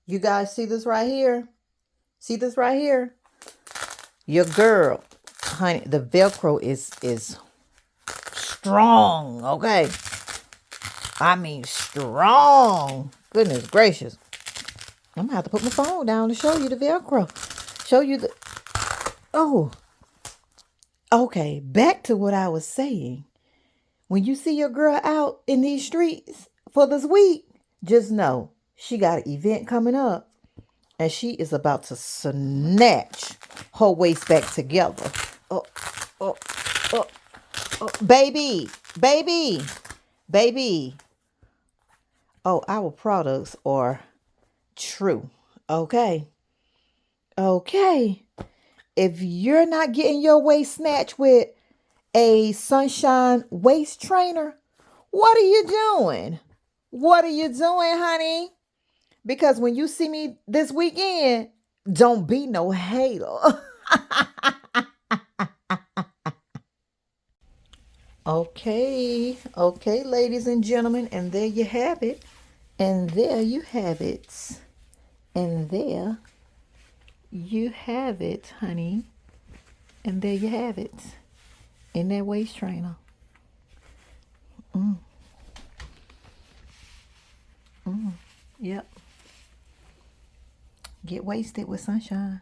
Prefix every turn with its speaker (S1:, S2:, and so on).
S1: You guys see this right here? See this right here? Your girl, honey, the Velcro is strong, okay? I mean strong. Goodness gracious. I'm gonna have to put my phone down to show you the Velcro. Show you the oh. Okay, back to what I was saying. When you see your girl out in these streets for this week, just know she got an event coming up and she is about to snatch her waist back together. Oh, oh, oh, oh. Baby, baby, baby. Oh, our products are true. Okay. Okay. If you're not getting your waist snatched with a Sunshine waist trainer, what are you doing? What are you doing, honey? Because when you see me this weekend, don't be no hater. Okay, ladies and gentlemen, and there you have it. And there you have it. And there you have it, honey. And there you have it. In that waist trainer. Yep. Get wasted with Sunshine.